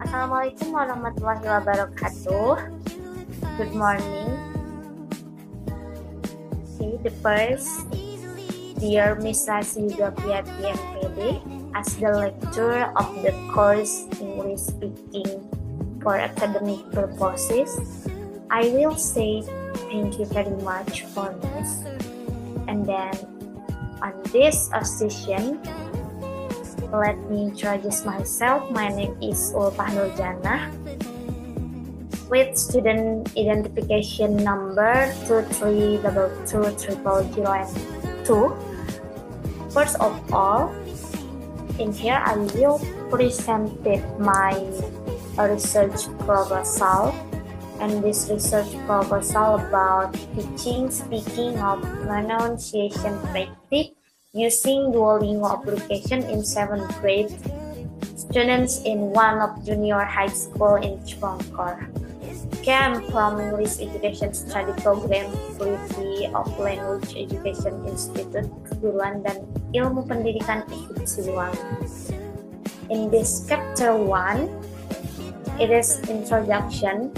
Assalamualaikum warahmatullahi wabarakatuh. Good morning. Okay, the first, dear Miss Rasi Yudapiati MPD, as the lecturer of the course English Speaking for academic purposes, I will say thank you very much for this. And then on this session, let me introduce myself. My name is Ulfah Nurjana with student identification number 23220002. First of all, in here I will present my research proposal, and this research proposal about teaching speaking of pronunciation practice using Duolingo application in 7th grade students in one of junior high school in Cibongkor. Okay, I'm from English Education Study Program Faculty of Language Education Institute Keguruan dan Ilmu Pendidikan IKIP Siliwangi. In this chapter 1, it is introduction.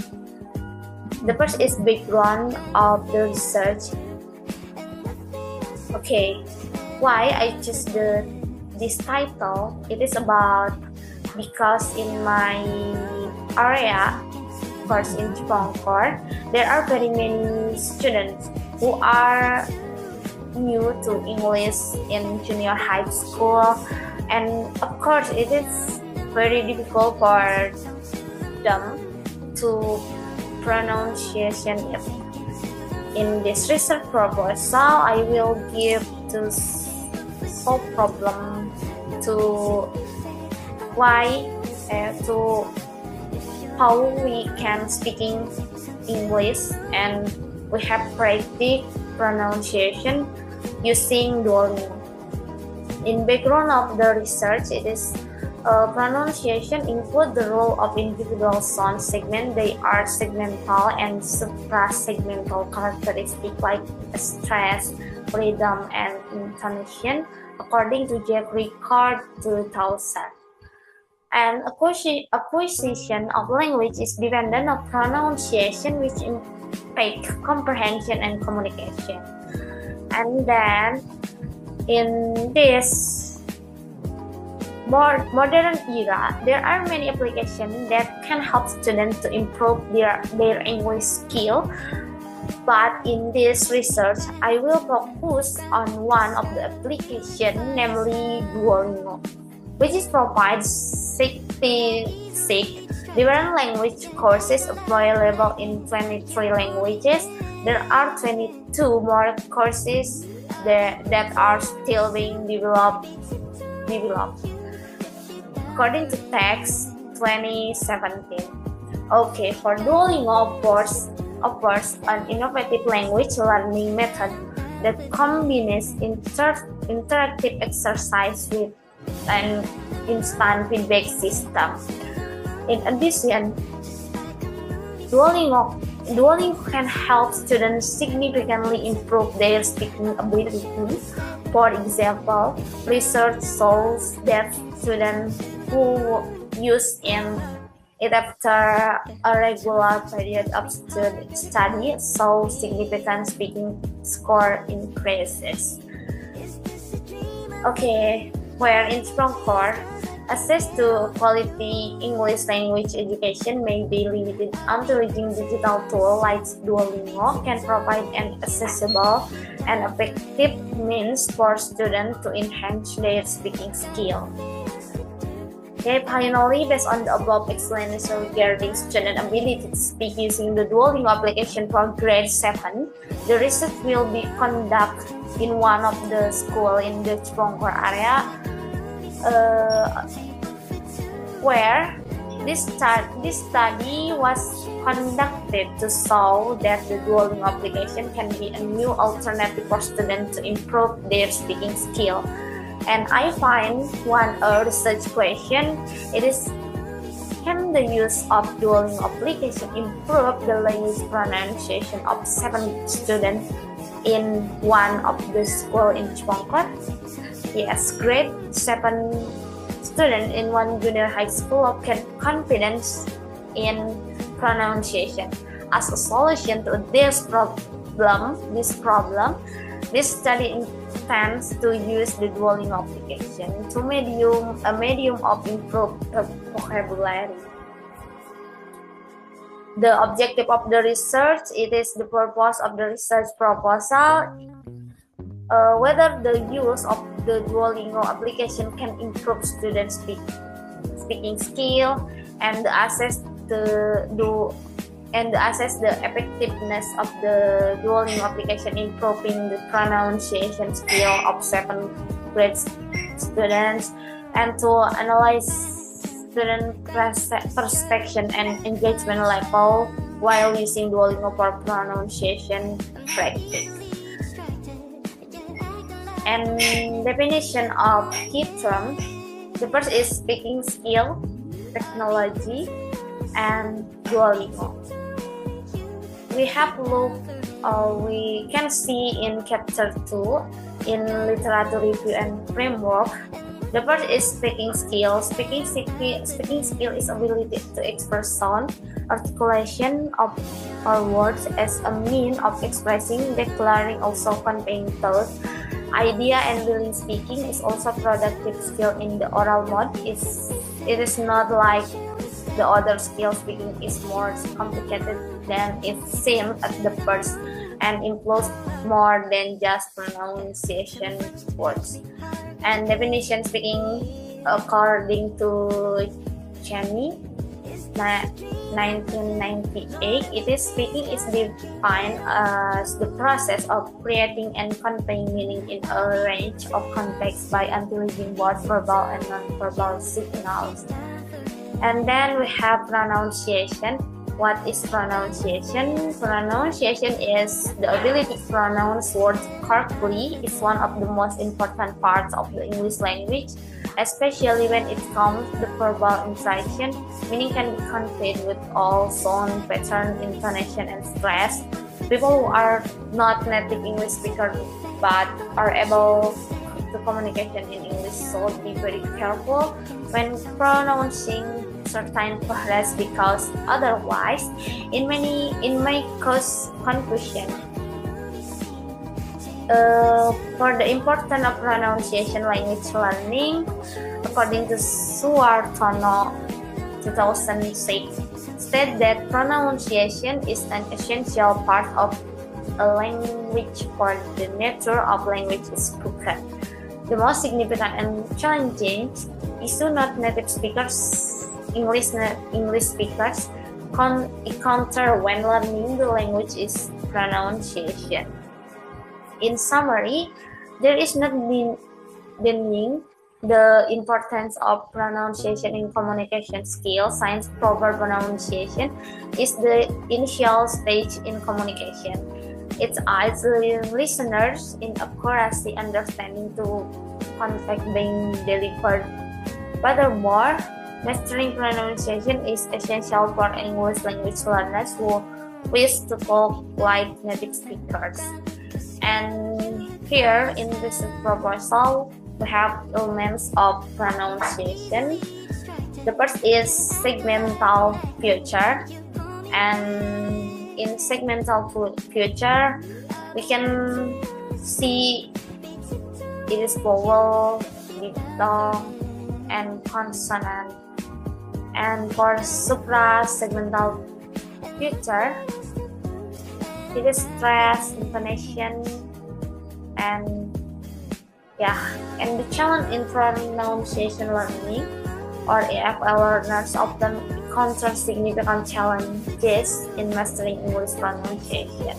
The first is background of the research. Okay. Why I choose this title? It is about because in my area, of course in Cibongkor, there are very many students who are new to English in junior high school, and of course it is very difficult for them to pronunciation it. In this research proposal, I will give to solve problem to how we can speaking English, and we have practice pronunciation using Duolingo. In background of the research, it is pronunciation include the role of individual sound segment. They are segmental and supra-segmental characteristics like stress, rhythm, and intonation, according to Jeffrey Card 2000. And acquisition of language is dependent on pronunciation, which impact comprehension and communication. And then in this modern era, there are many applications that can help students to improve their English skill. But in this research, I will focus on one of the applications, namely Duolingo, which is provides 66 different language courses available in 23 languages. There are 22 more courses that are still being developed. According to text 2017. Okay, for Duolingo, of course, an innovative language learning method that combines interactive exercise with an instant feedback system. In addition, Duolingo can help students significantly improve their speaking ability. For example, research shows that students who use it after a regular period of study saw significant speaking score increases. Okay, where in Cibongkor, access to quality English language education may be limited. Encouraging digital tools like Duolingo can provide an accessible and effective means for students to enhance their speaking skill. Okay, finally, based on the above explanation regarding student ability to speak using the Duolingo application for grade 7, the research will be conducted in one of the schools in the Cibongkor area, where this study was conducted to show that the Duolingo application can be a new alternative for students to improve their speaking skill. And I find one research question, it is, can the use of Duolingo application improve the language pronunciation of 7 students in one of the school in Cibongkor? Yes, grade 7 students in one junior high school obtain confidence in pronunciation. As a solution to this problem, this study intends to use the Duolingo application to a medium of improved vocabulary. The objective of the research, it is the purpose of the research proposal, whether the use of the Duolingo application can improve students' speaking skill and assess the effectiveness of the Duolingo application improving the pronunciation skill of 7th grade students, and to analyze student perception and engagement level while using Duolingo for pronunciation practice. And definition of key terms. The first is speaking skill, technology, and Duolingo. We can see in chapter 2 in literature review and framework. The first is speaking skill. Speaking skill is ability to express sound, articulation of our words as a means of expressing, declaring, also conveying thoughts, idea, and feeling. Speaking is also productive skill in the oral mode. It is not like the other skill. Speaking is more complicated than it seems at the first and includes more than just pronunciation words. And definition speaking according to Cheney 1998, speaking is defined as the process of creating and conveying meaning in a range of contexts by utilizing both verbal and non-verbal signals. And then we have pronunciation. What is pronunciation? Pronunciation is the ability to pronounce words correctly. It's one of the most important parts of the English language, especially when it comes to verbal interaction. Meaning can be conveyed with all sound, pattern, intonation, and stress. People who are not native English speakers but are able to communicate in English should be very careful when pronouncing certain words, because otherwise it may cause confusion. For the importance of pronunciation language learning, according to Suartono 2006, state that pronunciation is an essential part of a language, for the nature of language is spoken. The most significant and challenging issue not native speakers English speakers encounter when learning the language is pronunciation. In summary, there is not denying the importance of pronunciation in communication skills. Since proper pronunciation is the initial stage in communication. It aids listeners in accuracy, understanding to content being delivered. Furthermore, mastering pronunciation is essential for English language learners who wish to talk like native speakers. And here in this proposal, we have elements of pronunciation. The first is segmental future. And in segmental future, we can see it is vowel, diphthong, and consonant. And for supra-segmental future, it is stress, intonation, and the challenge in pronunciation learning, or EFL learners often encounter significant challenges in mastering English pronunciation.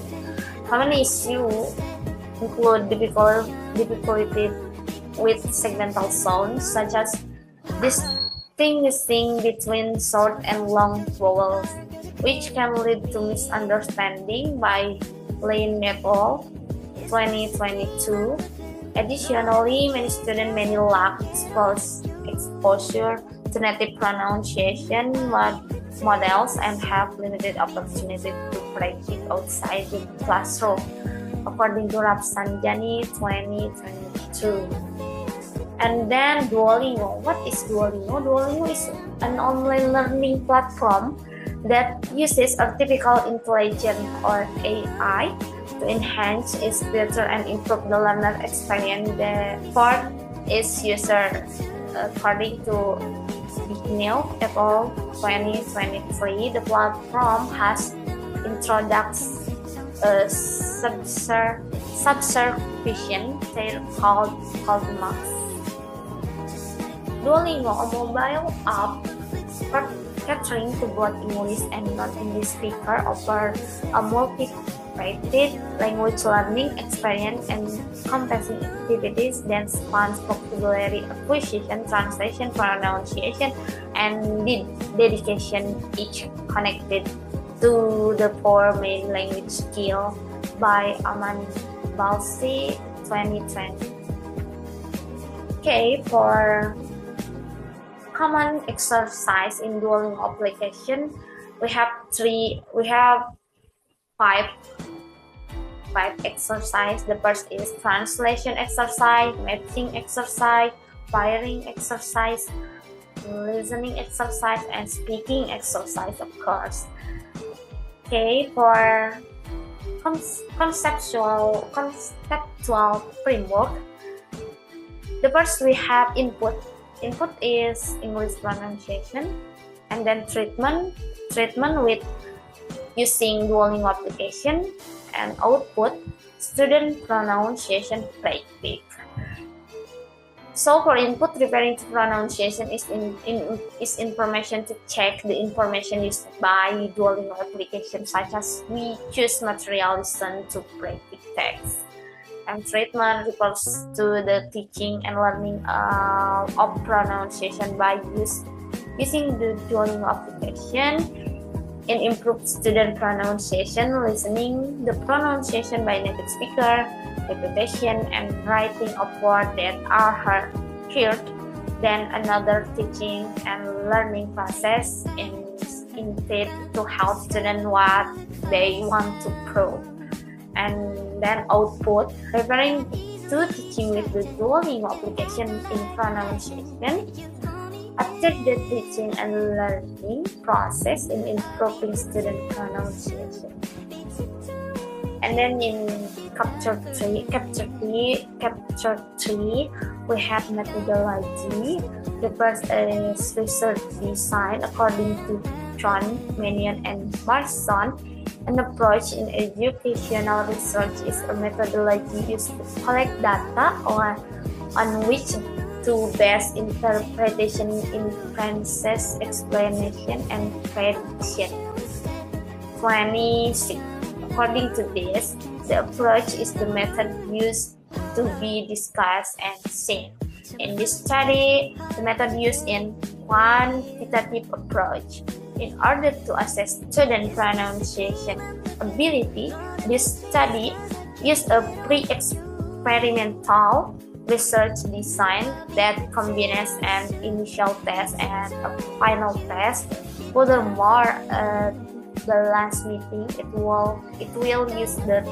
Common issues include difficulty with segmental sounds, such as distinguishing between short and long vowels, which can lead to misunderstanding by Lane et al. 2022. Additionally, many students may lack exposure to native pronunciation models and have limited opportunity to practice outside the classroom, according to Rafsanjani 2022. And then Duolingo. What is Duolingo? Duolingo is an online learning platform that uses artificial intelligence or AI to enhance its feature and improve the learner experience for its user. According to GNU April 2023, the platform has introduced a subscription tier called Max. Duolingo, a mobile app catering to both English and non-English speakers, offers a multi-faceted language learning experience encompassing activities that span vocabulary acquisition, translation, pronunciation, and dedication, each connected to the four main language skills by Aman Balsi 2020. Okay, for common exercise in Duolingo application, we have five exercise. The first is translation exercise, matching exercise, pairing exercise, listening exercise, and speaking exercise, of course. Okay, for conceptual framework, the first we have input. Input is English pronunciation, and then treatment with using Duolingo application, and output student pronunciation practice. So for input, referring to pronunciation is information to check the information used by Duolingo application, such as we choose material, listen to practice text. And treatment refers to the teaching and learning of pronunciation by using the Duolingo application and improve student pronunciation, listening the pronunciation by native speaker, repetition and writing of words that are heard. Then another teaching and learning process intended to help students what they want to prove. And then output, referring to teaching with the Duolingo application in pronunciation. After the teaching and learning process in improving student pronunciation. And then in chapter 3, we have methodology. The first is research design according to John, Mannion, and Marston. An approach in educational research is a methodology used to collect data on which to base interpretation, inferences, explanation, and prediction. 26. According to this, the approach is the method used to be discussed and seen. In this study, the method used in quantitative approach. In order to assess student pronunciation ability, this study used a pre-experimental research design that combines an initial test and a final test. Furthermore, the last meeting, it will use the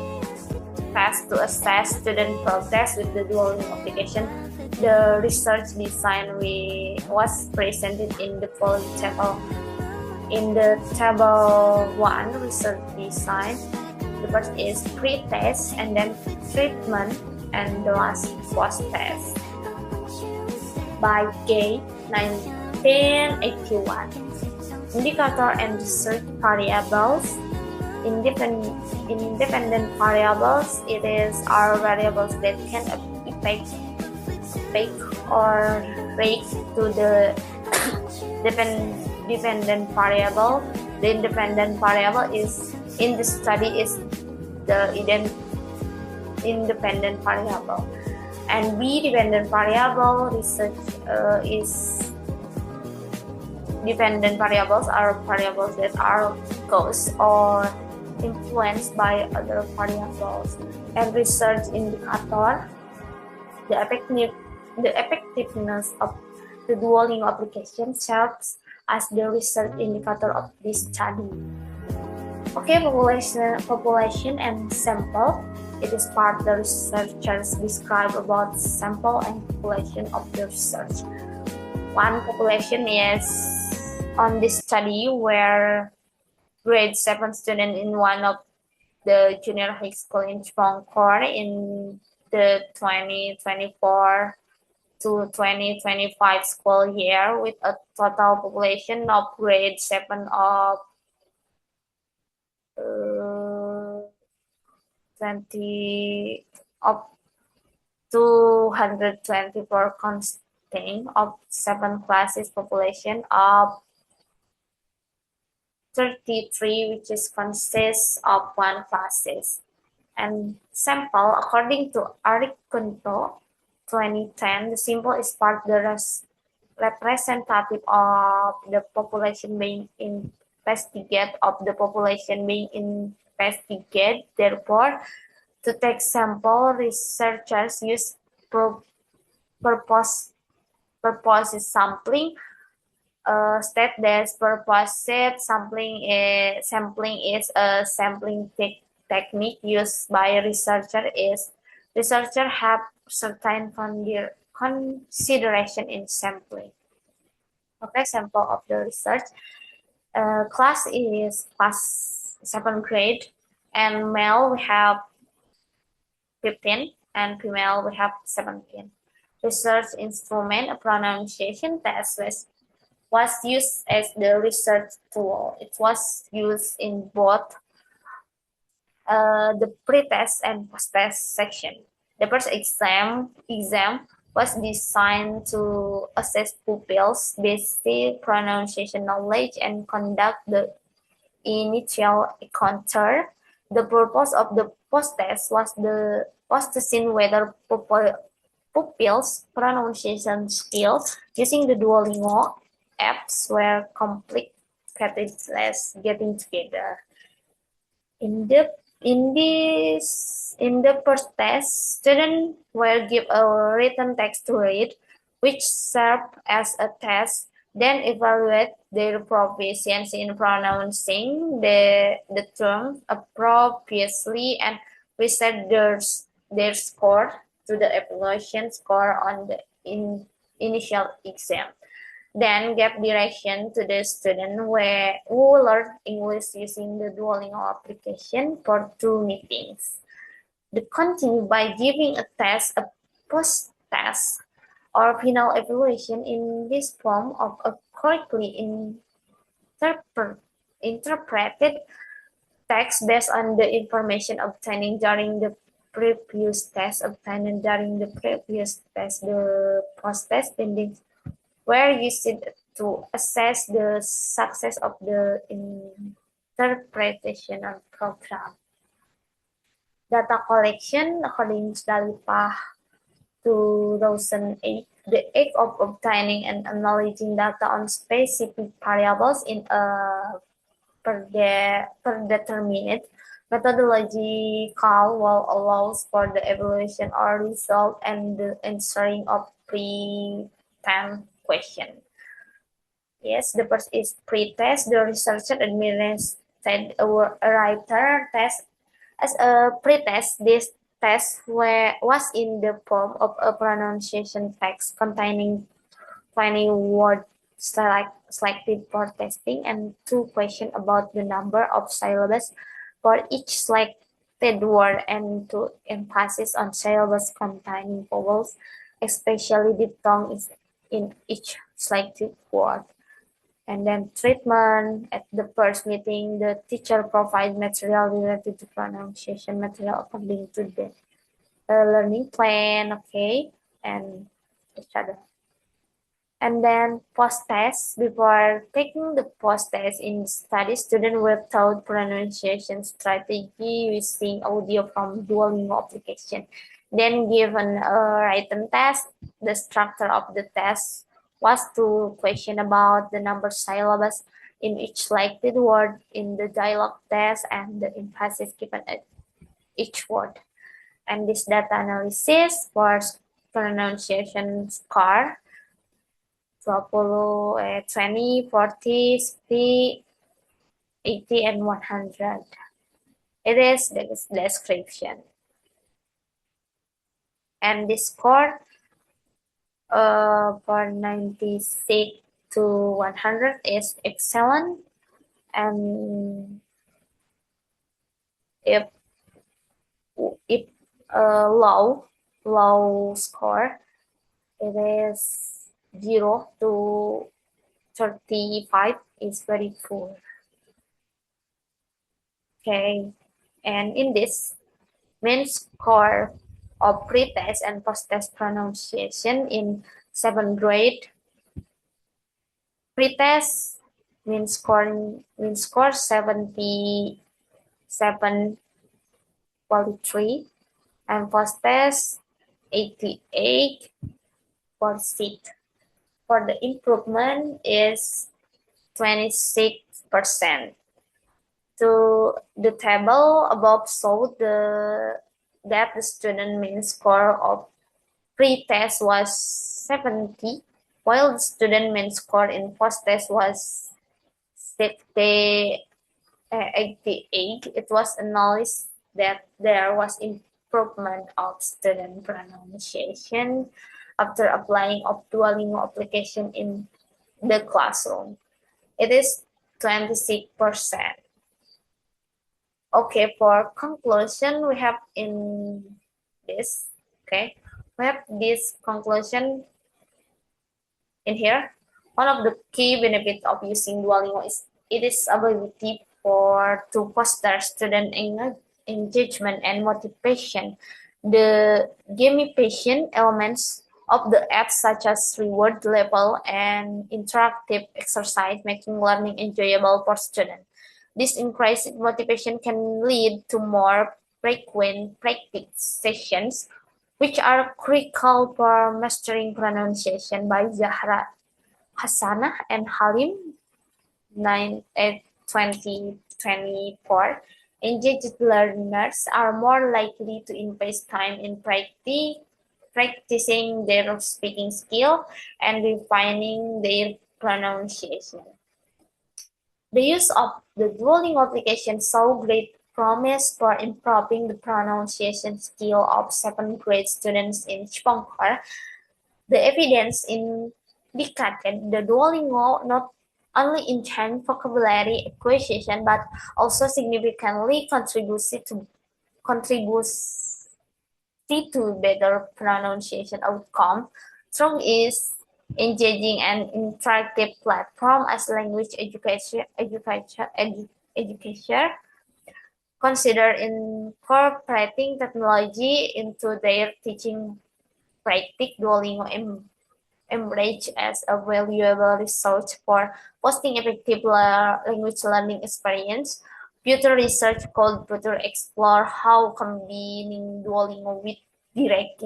test to assess student progress with the Duolingo application. The research design was presented in the following table. In the table 1, research design, the first is pre-test, and then treatment, and the last post-test. By Gay, 1981. Indicator and research variables. Independent variables, are variables that can affect or rate to the dependent variable. The independent variable is in the study is the independent variable, and B dependent variable research is dependent variables are variables that are caused or influenced by other variables. And research indicator, the effectiveness of the Duolingo application serves as the research indicator of this study. Okay, population and sample. It is part the researchers describe about sample and population of the research. One population is on this study where grade 7 student in one of the junior high school in Chongqing in the 2024 to 2025 school year with a total population of grade 7 of 20 of 224 consisting of 7 classes population of 33 which is consists of 1 classes and sample according to Arikunto 2010 the sample is part the representative of the population being investigated of the population being investigated. Therefore, to take sample, researchers use purpose sampling. State that purpose sampling is a sampling technique used by researchers have certain consideration in sampling. Okay, sample of the research. Class is class 7th grade, and male we have 15, and female we have 17. Research instrument, a pronunciation test was used as the research tool. It was used in both the pre-test and post-test section. The first exam was designed to assess pupils' basic pronunciation knowledge and conduct the initial encounter. The purpose of the post-test was to see whether pupils' pronunciation skills using the Duolingo apps were complicated less getting together. In the first test, students were given a written text to read, which served as a test, then evaluate their proficiency in pronouncing the term appropriately and reset their score to the evaluation score on the initial exam. Then gave direction to the student who learned English using the Duolingo application for 2 meetings. They continue by giving a test, a post-test, or final evaluation in this form of a correctly interpreted text based on the information obtained during the previous test, the post-test findings were used to assess the success of the interpretation program. Data collection, according to DALIPA 2008, the act of obtaining and analyzing data on specific variables in a predetermined methodological allows for the evaluation or result and the answering of pre-term question. Yes, the first is pre-test. The researcher administered a writer test as a pre-test. This test was in the form of a pronunciation text containing 20 words selected for testing and 2 questions about the number of syllables for each selected word and 2 emphasis on syllables containing vowels, especially diphthongs in each selected word. And then treatment. At the first meeting, the teacher provides material related to pronunciation material according to the learning plan, okay, and each other. And then post-test. Before taking the post-test in study, students were taught pronunciation strategy using audio from Duolingo application. Then given a written test, the structure of the test was to question about the number of syllables in each selected word in the dialogue test and the emphasis given at each word. And this data analysis for pronunciation score 20, 20, 40, 60, 80 and 100. It is the description. And the score for 96 to 100 is excellent. And if if low score, it is 0 to 35 is very poor. Okay, and in this main score of pre-test and post-test pronunciation in 7th grade, pre-test mean score 77.3 and post-test 88 for seat. For the improvement is 26%. To the table above show that the student mean score of pre-test was 70, while the student mean score in post-test was 88. It was acknowledged that there was improvement of student pronunciation after applying of Duolingo application in the classroom. It is 26%. Okay, for conclusion, we have in this, okay, we have this conclusion in here. One of the key benefits of using Duolingo is its ability to foster student engagement and motivation. The gamification elements of the app, such as reward level and interactive exercise, making learning enjoyable for students. This increased motivation can lead to more frequent practice sessions, which are critical for mastering pronunciation. By Zahra Hassanah and Halim 2024. Engaged learners are more likely to invest time in practicing their speaking skill and refining their pronunciation. The use of the Duolingo application saw great promise for improving the pronunciation skill of 7th grade students in Chibongkor. The evidence indicated the Duolingo not only enhanced vocabulary acquisition but also significantly contributes to better pronunciation outcome through its engaging and interactive platform as language education consider incorporating technology into their teaching practice. Duolingo emerged as a valuable resource for fostering effective language learning experience. Future research could further explore how combining Duolingo with direct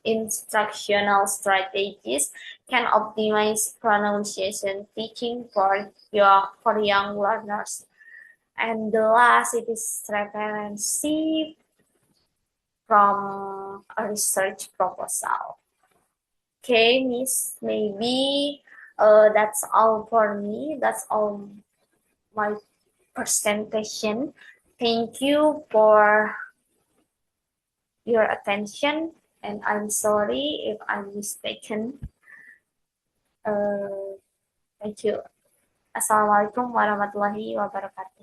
instructional strategies can optimize pronunciation teaching for young learners. And the last, it is reference from a research proposal. Okay, Miss, maybe that's all for me. That's all my presentation. Thank you for your attention, and I'm sorry if I'm mistaken. Thank you. Assalamualaikum warahmatullahi wabarakatuh.